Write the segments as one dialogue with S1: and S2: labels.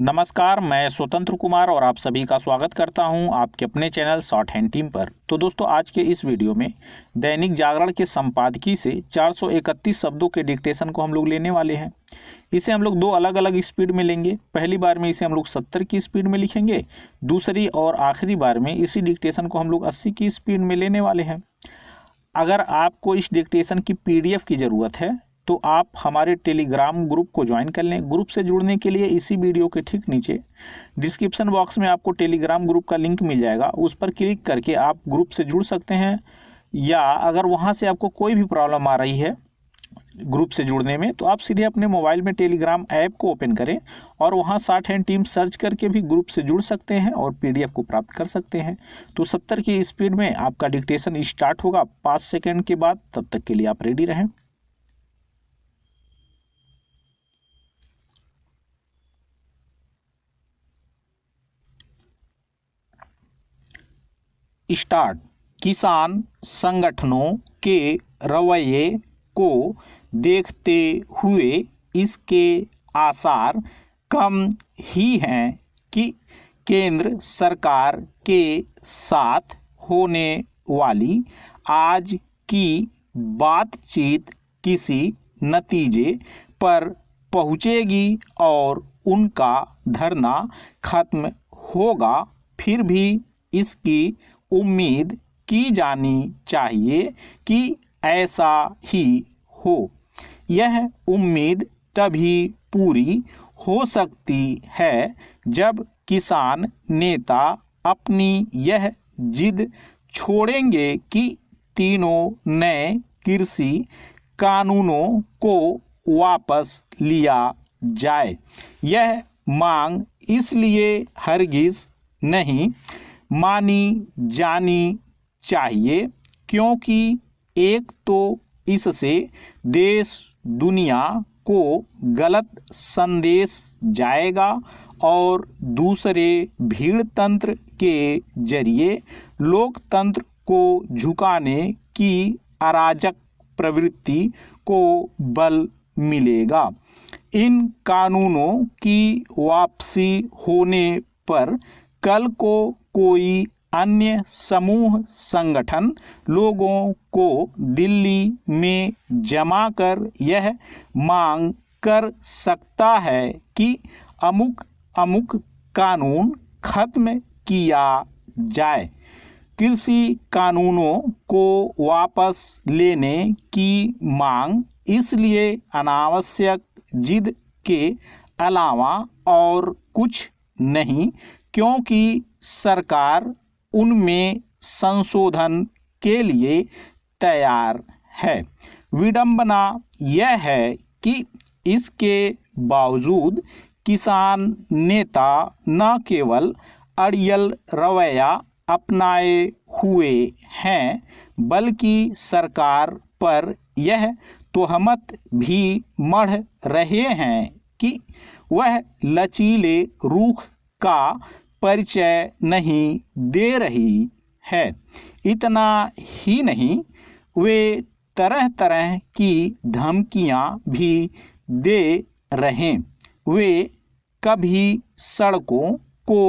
S1: नमस्कार, मैं स्वतंत्र कुमार और आप सभी का स्वागत करता हूं आपके अपने चैनल शॉर्ट हैंड टीम पर। तो दोस्तों, आज के इस वीडियो में दैनिक जागरण के संपादकीय से 431 शब्दों के डिक्टेशन को हम लोग लेने वाले हैं। इसे हम लोग दो अलग अलग स्पीड में लेंगे। पहली बार में इसे हम लोग 70 की स्पीड में लिखेंगे, दूसरी और आखिरी बार में इसी डिक्टेशन को हम लोग 80 की स्पीड में लेने वाले हैं। अगर आपको इस डिक्टेशन की PDF की ज़रूरत है तो आप हमारे टेलीग्राम ग्रुप को ज्वाइन कर लें। ग्रुप से जुड़ने के लिए इसी वीडियो के ठीक नीचे डिस्क्रिप्शन बॉक्स में आपको टेलीग्राम ग्रुप का लिंक मिल जाएगा, उस पर क्लिक करके आप ग्रुप से जुड़ सकते हैं। या अगर वहां से आपको कोई भी प्रॉब्लम आ रही है ग्रुप से जुड़ने में, तो आप सीधे अपने मोबाइल में टेलीग्राम ऐप को ओपन करें और वहां शॉर्ट हैंड टीम सर्च करके भी ग्रुप से जुड़ सकते हैं और PDF को प्राप्त कर सकते हैं। तो 70 की स्पीड में आपका डिक्टेशन स्टार्ट होगा 5 सेकेंड के बाद। तब तक के लिए आप रेडी रहें। स्टार्ट। किसान संगठनों के रवैये को देखते हुए इसके आसार कम ही हैं कि केंद्र सरकार के साथ होने वाली आज की बातचीत किसी नतीजे पर पहुंचेगी और उनका धरना खत्म होगा। फिर भी इसकी उम्मीद की जानी चाहिए कि ऐसा ही हो। यह उम्मीद तभी पूरी हो सकती है जब किसान नेता अपनी यह जिद छोड़ेंगे कि तीनों नए कृषि कानूनों को वापस लिया जाए। यह मांग इसलिए हरगिज नहीं मानी जानी चाहिए क्योंकि एक तो इससे देश दुनिया को गलत संदेश जाएगा और दूसरे भीड़ तंत्र के जरिए लोकतंत्र को झुकाने की अराजक प्रवृत्ति को बल मिलेगा। इन कानूनों की वापसी होने पर कल को कोई अन्य समूह संगठन लोगों को दिल्ली में जमा कर यह मांग कर सकता है कि अमुक अमुक कानून खत्म किया जाए। कृषि कानूनों को वापस लेने की मांग इसलिए अनावश्यक जिद के अलावा और कुछ नहीं क्योंकि सरकार उनमें संशोधन के लिए तैयार है। विडंबना यह है कि इसके बावजूद किसान नेता न केवल अड़ियल रवैया अपनाए हुए हैं बल्कि सरकार पर यह तोहमत भी मढ़ रहे हैं कि वह लचीले रुख का परिचय नहीं दे रही है। इतना ही नहीं, वे तरह तरह की धमकियां भी दे रहे। वे कभी सड़कों को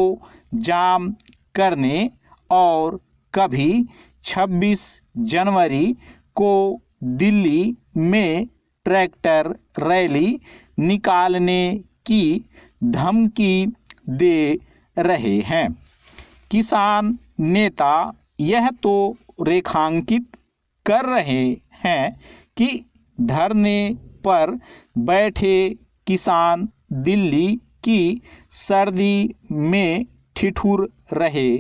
S1: जाम करने और कभी 26 जनवरी को दिल्ली में ट्रैक्टर रैली निकालने की धमकी दे रहे हैं। किसान नेता यह तो रेखांकित कर रहे हैं कि धरने पर बैठे किसान दिल्ली की सर्दी में ठिठुर रहे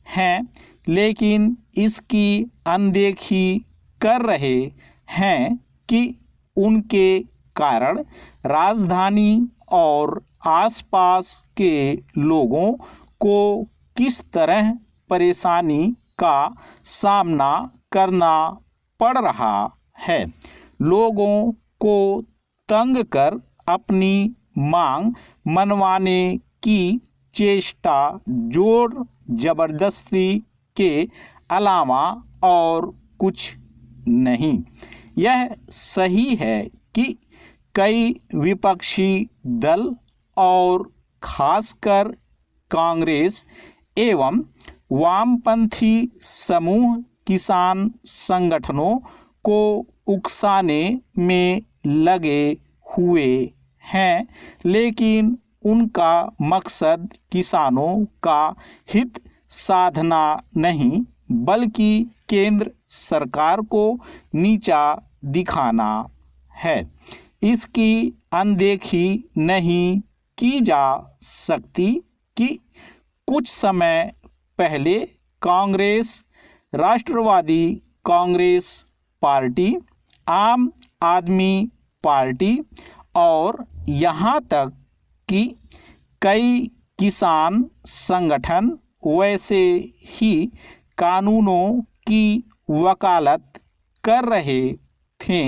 S1: हैं, लेकिन इसकी अनदेखी कर रहे हैं कि उनके कारण राजधानी और आसपास के लोगों को किस तरह परेशानी का सामना करना पड़ रहा है। लोगों को तंग कर अपनी मांग मनवाने की चेष्टा जोर जबरदस्ती के अलावा और कुछ नहीं। यह सही है कि कई विपक्षी दल और खासकर कांग्रेस एवं वामपंथी समूह किसान संगठनों को उकसाने में लगे हुए हैं, लेकिन उनका मकसद किसानों का हित साधना नहीं बल्कि केंद्र सरकार को नीचा दिखाना है। इसकी अनदेखी नहीं की जा सकती कि कुछ समय पहले कांग्रेस, राष्ट्रवादी कांग्रेस पार्टी, आम आदमी पार्टी और यहाँ तक कि कई किसान संगठन वैसे ही कानूनों की वकालत कर रहे थे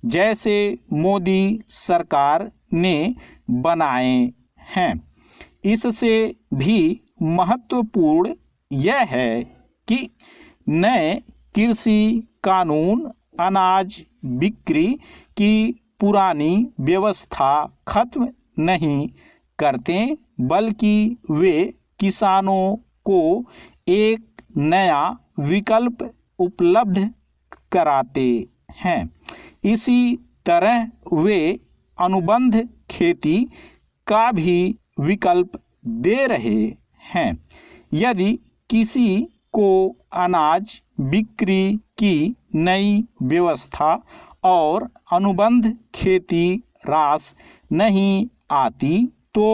S1: जैसे मोदी सरकार ने बनाए हैं। इससे भी महत्वपूर्ण यह है कि नए कृषि कानून अनाज बिक्री की पुरानी व्यवस्था खत्म नहीं करते बल्कि वे किसानों को एक नया विकल्प उपलब्ध कराते हैं। इसी तरह वे अनुबंध खेती का भी विकल्प दे रहे हैं। यदि किसी को अनाज बिक्री की नई व्यवस्था और अनुबंध खेती रास नहीं आती तो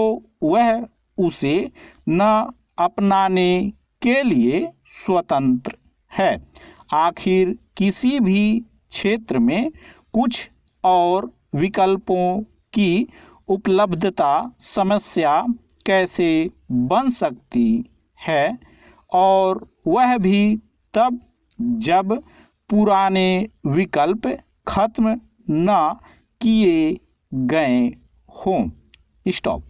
S1: वह उसे न अपनाने के लिए स्वतंत्र है। आखिर किसी भी क्षेत्र में कुछ और विकल्पों की उपलब्धता समस्या कैसे बन सकती है, और वह भी तब जब पुराने विकल्प खत्म न किए गए हों। स्टॉप।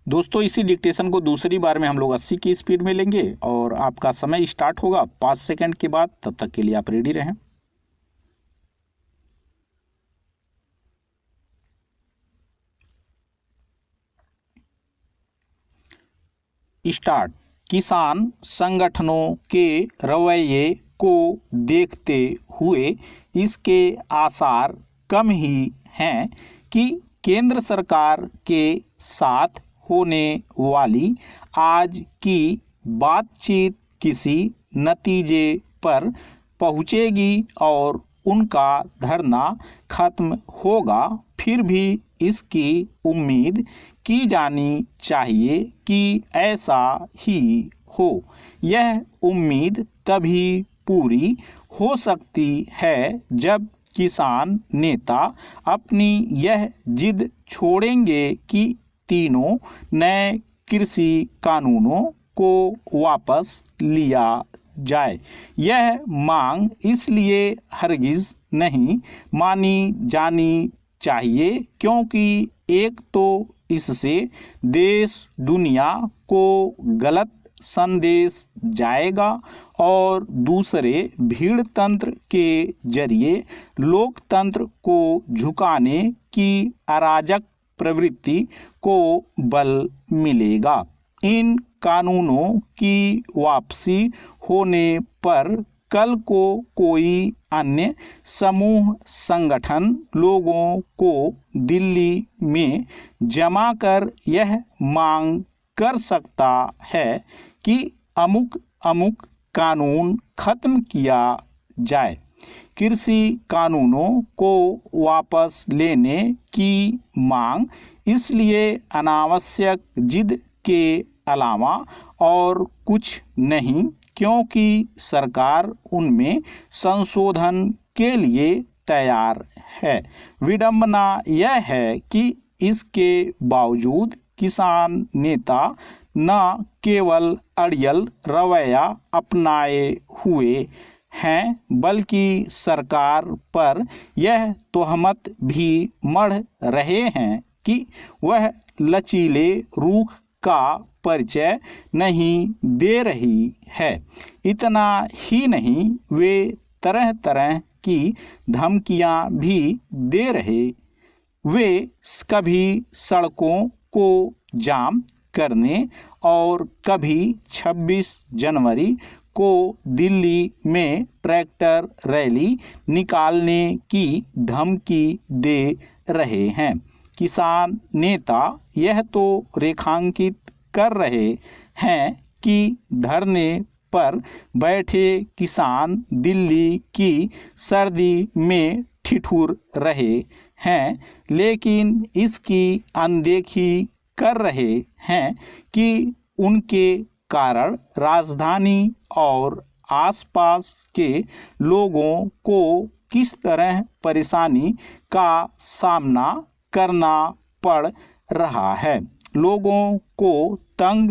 S1: दोस्तों, इसी डिक्टेशन को दूसरी बार में हम लोग 80 की स्पीड में लेंगे और आपका समय स्टार्ट होगा 5 सेकंड के बाद। तब तक के लिए आप रेडी रहें। स्टार्ट। किसान संगठनों के रवैये को देखते हुए इसके आसार कम ही हैं कि केंद्र सरकार के साथ होने वाली आज की बातचीत किसी नतीजे पर पहुंचेगी और उनका धरना खत्म होगा। फिर भी इसकी उम्मीद की जानी चाहिए कि ऐसा ही हो। यह उम्मीद तभी पूरी हो सकती है जब किसान नेता अपनी यह जिद छोड़ेंगे कि तीनों नए कृषि कानूनों को वापस लिया जाए। यह मांग इसलिए हरगिज नहीं मानी जानी चाहिए क्योंकि एक तो इससे देश दुनिया को गलत संदेश जाएगा और दूसरे भीड़ तंत्र के जरिए लोकतंत्र को झुकाने की अराजक प्रवृत्ति को बल मिलेगा। इन कानूनों की वापसी होने पर कल को कोई अन्य समूह संगठन लोगों को दिल्ली में जमा कर यह मांग कर सकता है कि अमुक अमुक कानून खत्म किया जाए। कृषि कानूनों को वापस लेने की मांग इसलिए अनावश्यक जिद के अलावा और कुछ नहीं क्योंकि सरकार उनमें संशोधन के लिए तैयार है। विडंबना यह है कि इसके बावजूद किसान नेता न केवल अड़ियल रवैया अपनाए हुए हैं बल्कि सरकार पर यह तोहमत भी मढ़ रहे हैं कि वह लचीले रुख का परिचय नहीं दे रही है। इतना ही नहीं, वे तरह तरह की धमकियां भी दे रहे। वे कभी सड़कों को जाम करने और कभी 26 जनवरी को दिल्ली में ट्रैक्टर रैली निकालने की धमकी दे रहे हैं। किसान नेता यह तो रेखांकित कर रहे हैं कि धरने पर बैठे किसान दिल्ली की सर्दी में ठिठुर रहे हैं, लेकिन इसकी अनदेखी कर रहे हैं कि उनके कारण राजधानी और आसपास के लोगों को किस तरह परेशानी का सामना करना पड़ रहा है। लोगों को तंग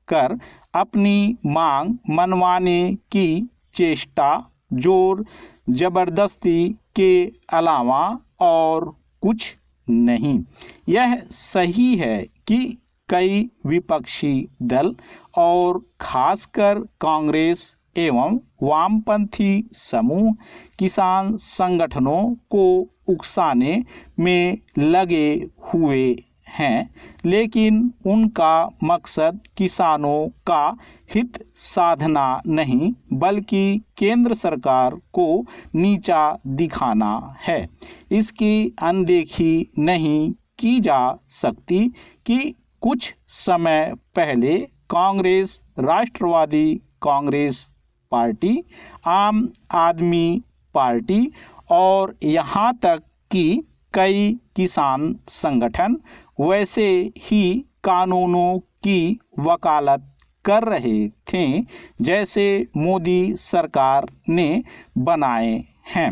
S1: कर अपनी मांग मनवाने की चेष्टा जोर जबरदस्ती के अलावा और कुछ नहीं। यह सही है कि कई विपक्षी दल और खासकर कांग्रेस एवं वामपंथी समूह किसान संगठनों को उकसाने में लगे हुए हैं, लेकिन उनका मकसद किसानों का हित साधना नहीं बल्कि केंद्र सरकार को नीचा दिखाना है। इसकी अनदेखी नहीं की जा सकती कि कुछ समय पहले कांग्रेस, राष्ट्रवादी कांग्रेस पार्टी, आम आदमी पार्टी और यहाँ तक कि कई किसान संगठन वैसे ही कानूनों की वकालत कर रहे थे जैसे मोदी सरकार ने बनाए हैं।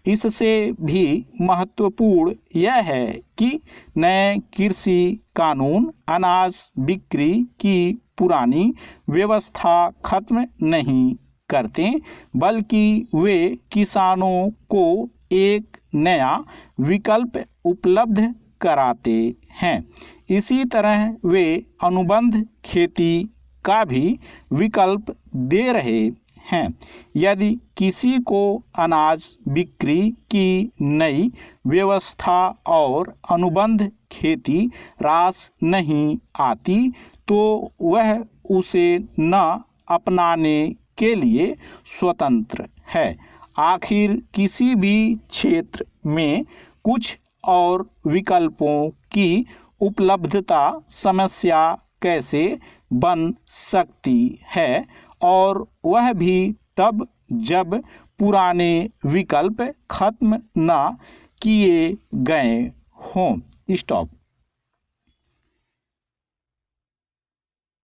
S1: इससे भी महत्वपूर्ण यह है कि नए कृषि कानून अनाज बिक्री की पुरानी व्यवस्था खत्म नहीं करते, बल्कि वे किसानों को एक नया विकल्प उपलब्ध कराते हैं। इसी तरह वे अनुबंध खेती का भी विकल्प दे रहे हैं। यदि किसी को अनाज बिक्री की नई व्यवस्था और अनुबंध खेती रास नहीं आती तो वह उसे न अपनाने के लिए स्वतंत्र है। आखिर किसी भी क्षेत्र में कुछ और विकल्पों की उपलब्धता समस्या कैसे बन सकती है, और वह भी तब जब पुराने विकल्प खत्म न किए गए हों। स्टॉप।